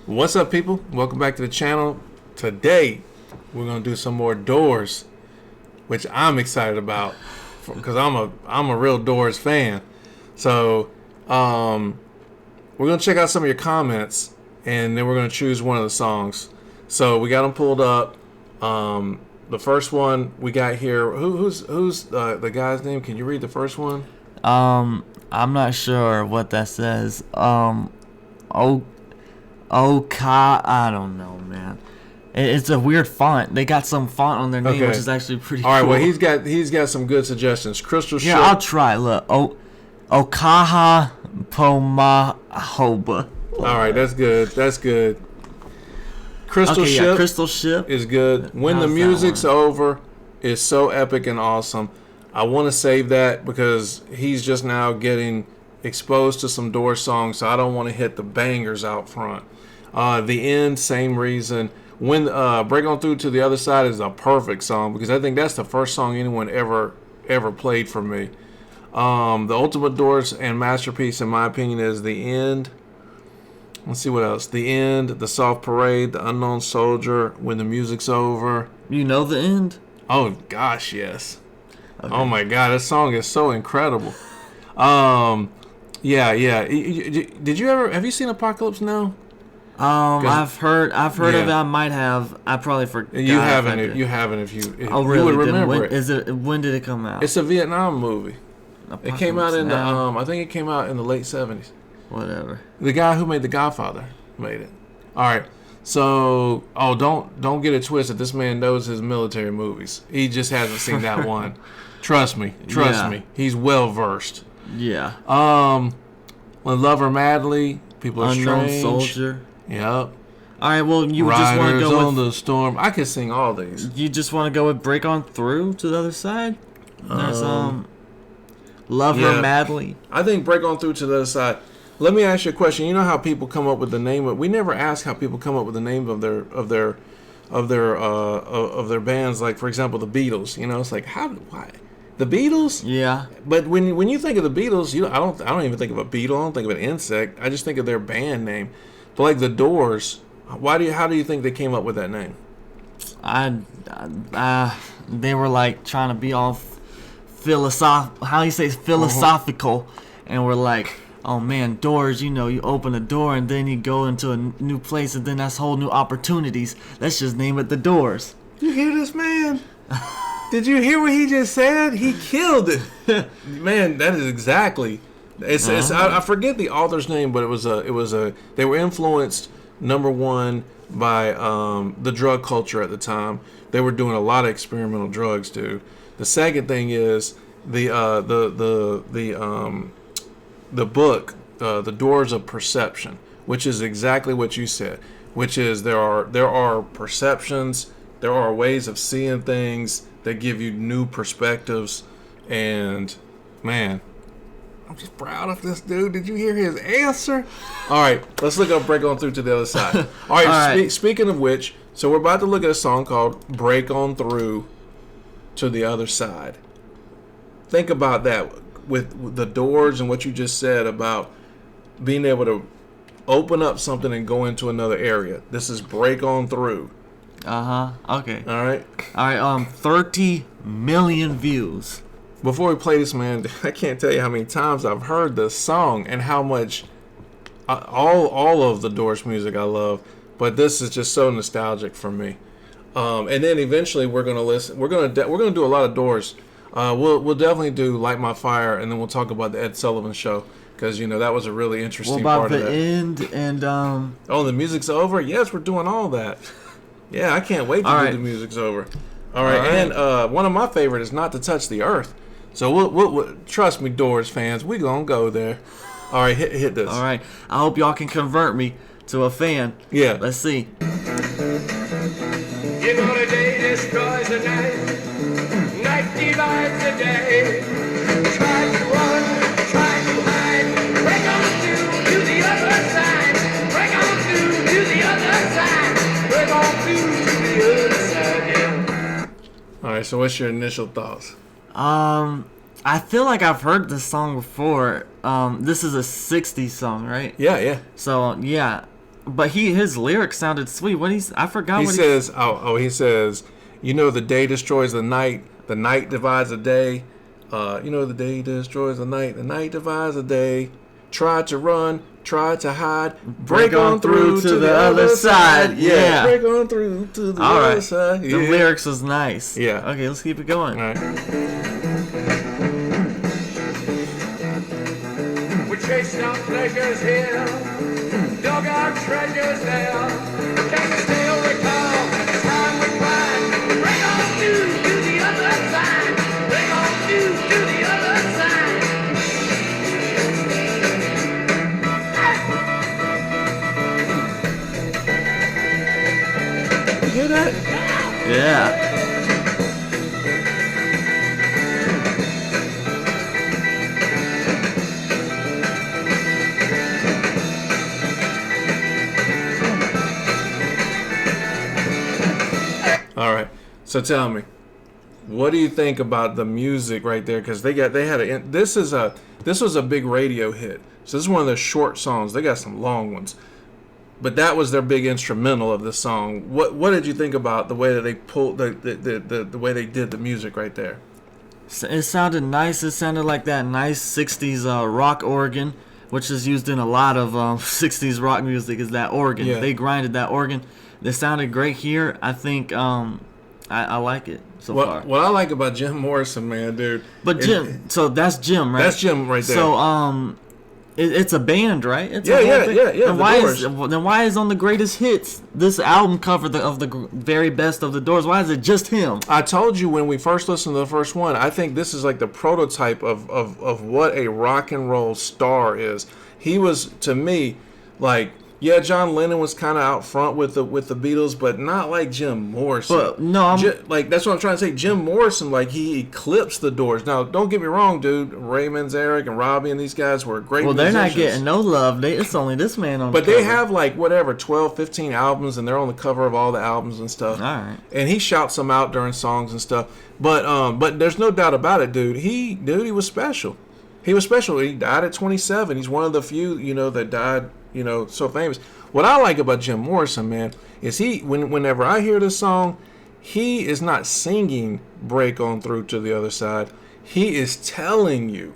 What's up, people? Welcome back to the channel. Today, we're gonna do some more Doors, which I'm excited about because I'm a real Doors fan. So, we're gonna check out some of your comments, and then we're gonna choose one of the songs. So we got them pulled up. The first one we got here. Who's the guy's name? Can you read the first one? I'm not sure what that says. I don't know, man. It's a weird font. They got some font on their name, Okay. which is actually pretty All right. cool. Well, he's got some good suggestions. Crystal Yeah, Ship. I'll try. Look, Okaha Pomahoba. All right, that's good. That's good. Crystal Okay, Ship yeah, Crystal Ship. is good. When the How's that music's one? over is so epic and awesome. I want to save that because he's just now getting exposed to some Doors songs, so I don't want to hit the bangers out front. The End, same reason. When Break On Through to the Other Side is a perfect song because I think that's the first song anyone ever played for me. The ultimate Doors and masterpiece, in my opinion, is The End. Let's see what else. The End, The Soft Parade, The Unknown Soldier, When the Music's Over. You know the end? Oh gosh, yes. Okay. Oh my God, this song is so incredible. Yeah. Did you ever have you seen Apocalypse Now? I've heard of Yeah. it. I might have. I probably forgot. You if I haven't. did. You haven't. If you Oh, really? would Then remember it. When did it come out? It's a Vietnam movie. It came out Apocalypse in the Now? I think it came out in the late 70s. Whatever. The guy who made The Godfather made it. All right. So, don't get it twisted. This man knows his military movies. He just hasn't seen that one. Trust me. Yeah. He's well versed. Yeah. When Love Her Madly, People Are Unknown Strange. Soldier. Yep. All right. Well, you just want to Riders go on with. the Storm. I could sing all these. You just want to go with Break On Through to the Other Side. There's Love yeah. Her Madly. I think Break On Through to the Other Side. Let me ask you a question. You know how people come up with the name of? We never ask how people come up with the name of their bands. Like, for example, the Beatles. You know, it's like why the Beatles? Yeah. But when you think of the Beatles, I don't even think of a beetle. I don't think of an insect. I just think of their band name. But like the Doors, how do you think they came up with that name? They were like trying to be all philosophical, and we're like, oh man, doors. You know, you open a door and then you go into a new place, and then that's whole new opportunities. Let's just name it the Doors. You hear this, man? Did you hear what he just said? He killed it. Man, that is exactly. I forget the author's name, but it was a. They were influenced, number one, by the drug culture at the time. They were doing a lot of experimental drugs, dude. The second thing is the book, The Doors of Perception, which is exactly what you said. Which is there are perceptions, there are ways of seeing things that give you new perspectives, and man, I'm just proud of this dude. Did you hear his answer? All right, let's look up Break On Through to the Other Side. All right, All right. Speaking of which, so we're about to look at a song called Break On Through to the Other Side. Think about that with the Doors and what you just said about being able to open up something and go into another area. This is Break On Through. Okay. All right. 30 million views. Before we play this, man, I can't tell you how many times I've heard this song and how much all of the Doors music I love. But this is just so nostalgic for me. And then eventually we're gonna listen. We're gonna do a lot of Doors. We'll definitely do Light My Fire, and then we'll talk about the Ed Sullivan Show because that was a really interesting What about part of the that. end and Oh, the music's over. Yes, we're doing all that. Yeah, I can't wait to All do right. the music's over. All right, All right. and one of my favorite is Not to Touch the Earth. So we'll trust me, Doors fans, we gonna go there. All right, hit this. All right. I hope y'all can convert me to a fan. Yeah. Let's see. You know the day destroys the night, night divides the day. Try to run, try to hide, break on through to the other side, break on through to the other side, break on through to the other side, yeah. All right. So what's your initial thoughts? I feel like I've heard this song before. This is a 60s song, right? Yeah. So, yeah. But his lyrics sounded sweet. I forgot He what says, he says, the day destroys the night divides the day. The day destroys the night divides the day. Try to run, try to hide, break on through to the other side. Yeah, break on through to the other side. The lyrics was nice. Yeah. Okay, let's keep it going. All right. We chased our pleasures here, dug our treasures there. Can you still recall the time we cried? Bring on through to the other side. Bring on through to the other side. You hear that? Yeah. All right. So tell me, what do you think about the music right there? Because this was a big radio hit. So this is one of their short songs. They got some long ones, but that was their big instrumental of the song. What did you think about the way that they pulled the way they did the music right there? It sounded nice. It sounded like that nice 60s rock organ, which is used in a lot of 60s rock music, is that organ. Yeah. They grinded that organ. They sounded great here. I think I like it so far. What I like about Jim Morrison, man, dude. But Jim, so that's Jim, right? That's Jim right there. So it's a band, right? It's Yeah, a whole yeah, band. yeah, yeah, And the why is on the greatest hits this album cover of the very best of the Doors? Why is it just him? I told you when we first listened to the first one, I think this is like the prototype of what a rock and roll star is. He was, to me, like, yeah, John Lennon was kind of out front with the Beatles, but not like Jim Morrison. But no, like that's what I'm trying to say. Jim Morrison, like, he eclipsed the Doors. Now, don't get me wrong, dude. Ray Manzarek and Robbie and these guys were great. well, they're musicians. not getting no love. It's only this man on. But the they cover. have like whatever 12, 15 albums, and they're on the cover of all the albums and stuff. All right. And he shouts them out during songs and stuff. But there's no doubt about it, dude. He was special. He was special. He died at 27. He's one of the few, that died, so famous. What I like about Jim Morrison, man, is whenever I hear this song, he is not singing "Break on through to the other side." He is telling you,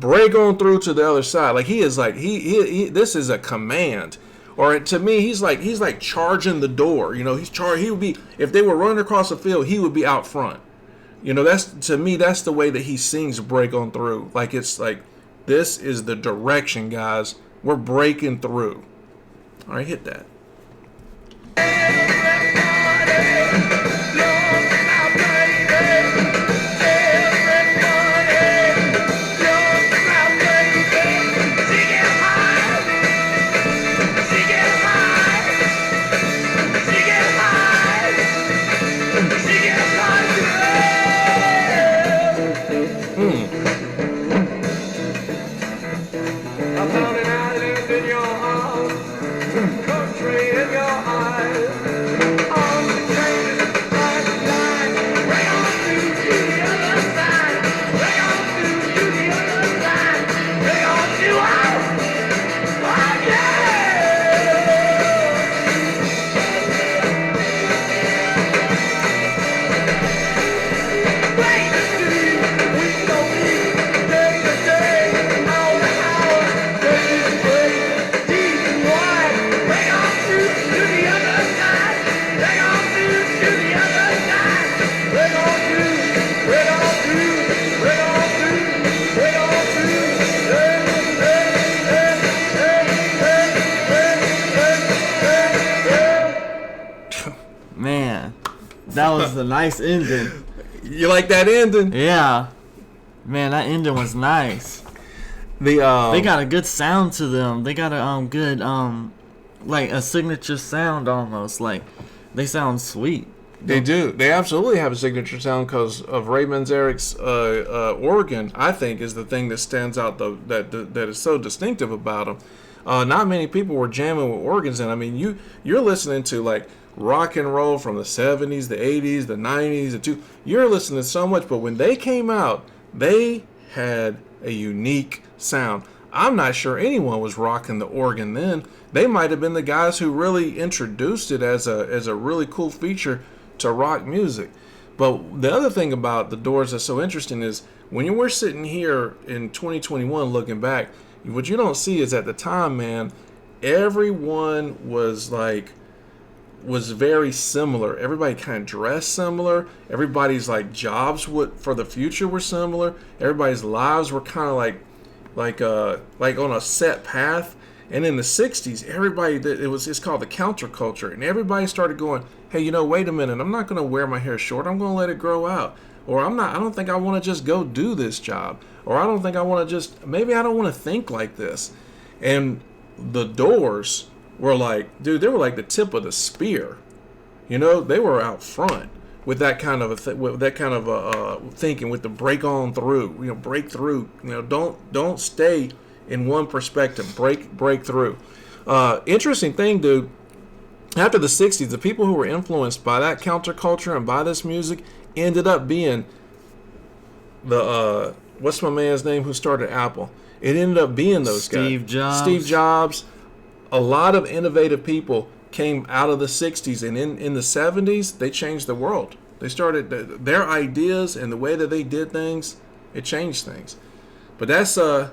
"Break on through to the other side." Like he is like he this is a command. Or to me, he's like charging the door. He would be, if they were running across the field, he would be out front. That's, to me, that's the way that he sings "Break on Through." Like, it's like, this is the direction, guys. We're breaking through. All right, hit that. That was a nice ending. You like that ending? Yeah. Man, that ending was nice. They got a good sound to them. They got a good like a signature sound almost. Like they sound sweet. They do. They absolutely have a signature sound because of Ray Manzarek's organ. I think is the thing that stands out that is so distinctive about them. Not many people were jamming with organs, and I mean you're listening to like rock and roll from the 70s, the 80s, the 90s, you're listening to so much, but when they came out, they had a unique sound. I'm not sure anyone was rocking the organ then. They might have been the guys who really introduced it as a really cool feature to rock music. But the other thing about the Doors that's so interesting is when we're sitting here in 2021 looking back, what you don't see is at the time, man, everyone was very similar. Everybody kind of dressed similar. Everybody's like jobs for the future were similar. Everybody's lives were kind of like on a set path. And in the 60s, everybody, it's called the counterculture, and everybody started going, hey, wait a minute, I'm not going to wear my hair short, I'm going to let it grow out. Or I don't think I want to just go do this job. Or I don't think I want to maybe I don't want to think like this. And the Doors were like, dude, they were like the tip of the spear. They were out front with that kind of thinking, with the break on through, break through. Don't stay in one perspective. Break through. Interesting thing, dude. After the 60s, the people who were influenced by that counterculture and by this music ended up being the what's my man's name who started Apple? It ended up being those guys. Steve Jobs. A lot of innovative people came out of the 60s, and in the 70s, they changed the world. They started their ideas and the way that they did things. It changed things. But that's the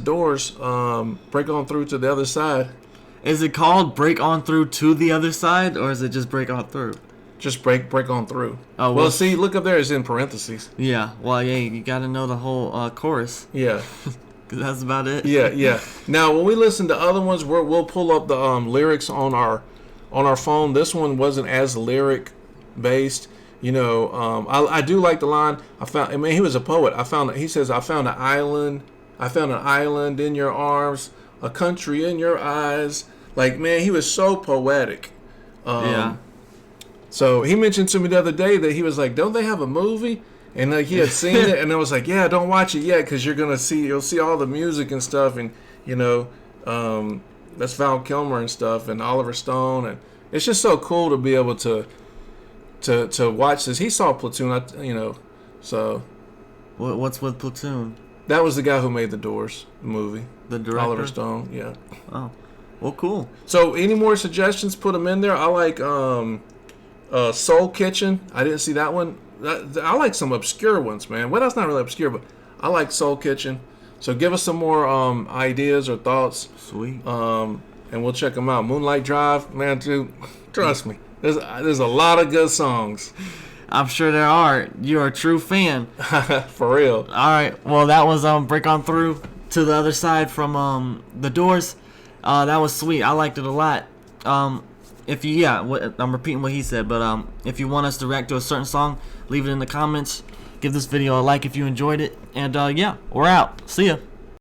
Doors. Break on through to the other side. Is it called Break On Through to the Other Side, or is it just Break On Through? Just break on through. Oh, well, see, look up there. It's in parentheses. Yeah. Well, yeah, you got to know the whole chorus. Yeah. Cause that's about it. Yeah. Now, when we listen to other ones, we'll pull up the lyrics on our phone. This one wasn't as lyric based. I do like the line. He was a poet. He says, I found an island in your arms, a country in your eyes. Like, man, he was so poetic. Yeah. So he mentioned to me the other day that he was like, don't they have a movie? And like he had seen it, and I was like, yeah, don't watch it yet, because you'll see all the music and stuff, and that's Val Kilmer and stuff, and Oliver Stone, and it's just so cool to be able to watch this. He saw Platoon, so. What's with Platoon? That was the guy who made the Doors movie. The director? Oliver Stone, yeah. Oh, well, cool. So any more suggestions? Put them in there. I like Soul Kitchen. I didn't see that one. I like some obscure ones, man. Well, that's not really obscure, but I like Soul Kitchen. So give us some more ideas or thoughts. Sweet. And we'll check them out. Moonlight Drive, man, dude, trust me. There's a lot of good songs. I'm sure there are. You're a true fan. For real. All right. Well, that was Break On Through to the Other Side from the Doors. That was sweet. I liked it a lot. I'm repeating what he said, but if you want us to react to a certain song, leave it in the comments. Give this video a like if you enjoyed it. And we're out. See ya.